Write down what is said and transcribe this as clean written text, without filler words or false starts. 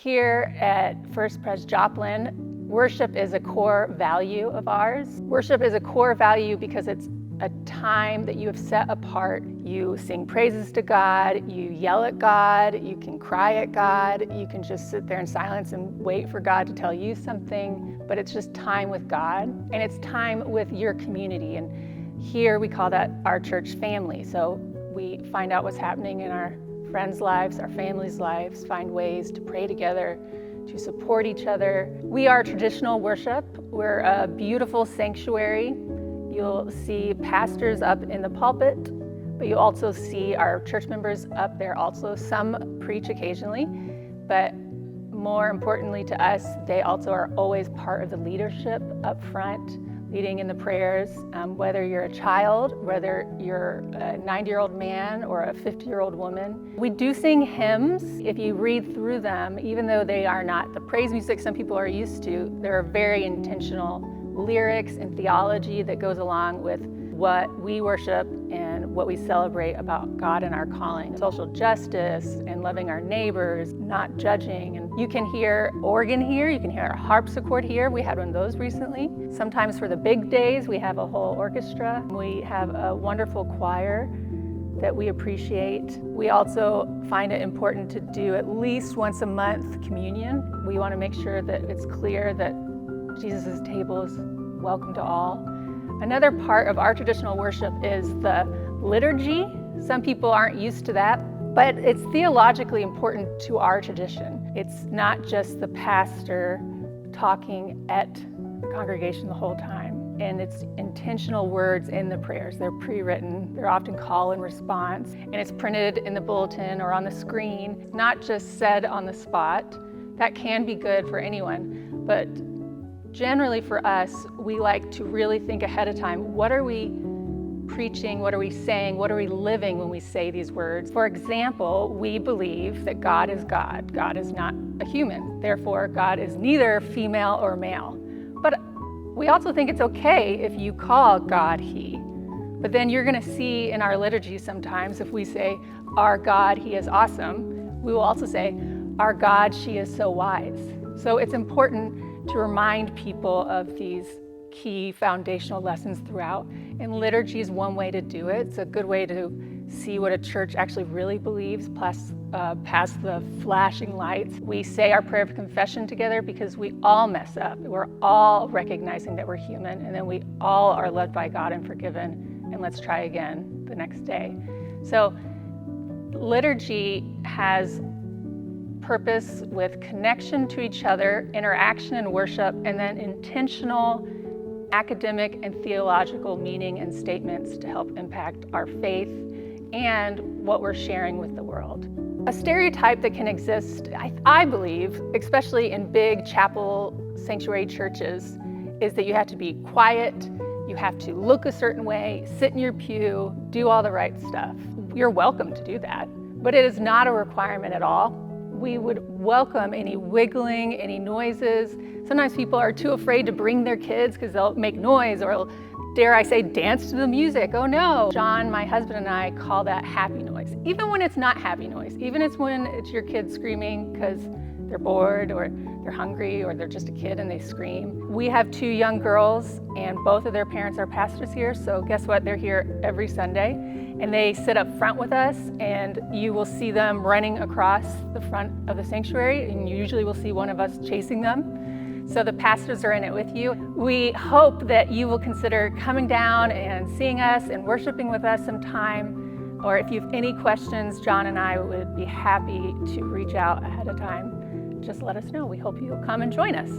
Here at First Pres Joplin, worship is a core value of ours. Worship is a core value because it's a time that you have set apart. You sing praises to God, you yell at God, you can cry at God, you can just sit there in silence and wait for God to tell you something, but it's just time with God, and it's time with your community. And here we call that our church family. So we find out what's happening in our friends' lives, our families' lives, find ways to pray together, to support each other. We are traditional worship. We're a beautiful sanctuary. You'll see pastors up in the pulpit, but you'll also see our church members up there also. Some preach occasionally, but more importantly to us, they also are always part of the leadership up front, leading in the prayers, whether you're a child, whether you're a 90-year-old man or a 50-year-old woman. We do sing hymns. If you read through them, even though they are not the praise music some people are used to, there are very intentional lyrics and theology that goes along with what we worship and what we celebrate about God and our calling. Social justice and loving our neighbors, not judging. And you can hear organ here, you can hear a harpsichord here. We had one of those recently. Sometimes for the big days, we have a whole orchestra. We have a wonderful choir that we appreciate. We also find it important to do at least once a month communion. We want to make sure that it's clear that Jesus' table is welcome to all. Another part of our traditional worship is the liturgy. Some people aren't used to that, but it's theologically important to our tradition. It's not just the pastor talking at the congregation the whole time, and it's intentional words in the prayers. They're pre-written, they're often call and response, and it's printed in the bulletin or on the screen, not just said on the spot. That can be good for anyone, but generally for us, we like to really think ahead of time. What are we preaching? What are we saying? What are we living when we say these words? For example, we believe that God is God. God is not a human. Therefore, God is neither female or male. But we also think it's okay if you call God He. But then you're going to see in our liturgy sometimes, if we say, our God, He is awesome, we will also say, our God, she is so wise. So it's important to remind people of these key foundational lessons throughout. And liturgy is one way to do it. It's a good way to see what a church actually really believes, plus past the flashing lights. We say our prayer of confession together because we all mess up. We're all recognizing that we're human, and then we all are loved by God and forgiven, and let's try again the next day. So liturgy has purpose with connection to each other, interaction and worship, and then intentional academic and theological meaning and statements to help impact our faith and what we're sharing with the world. A stereotype that can exist, I believe, especially in big chapel sanctuary churches, is that you have to be quiet, you have to look a certain way, sit in your pew, do all the right stuff. You're welcome to do that, but it is not a requirement at all. We would welcome any wiggling, any noises. Sometimes people are too afraid to bring their kids because they'll make noise or, dare I say, dance to the music. Oh no. John, my husband, and I call that happy noise. Even when it's not happy noise, even when it's your kids screaming because they're bored or they're hungry or they're just a kid and they scream. We have 2 young girls and both of their parents are pastors here, so guess what? They're here every Sunday. And they sit up front with us, and you will see them running across the front of the sanctuary, and you usually will see one of us chasing them. So the pastors are in it with you. We hope that you will consider coming down and seeing us and worshiping with us sometime. Or if you have any questions, John and I would be happy to reach out ahead of time. Just let us know. We hope you'll come and join us.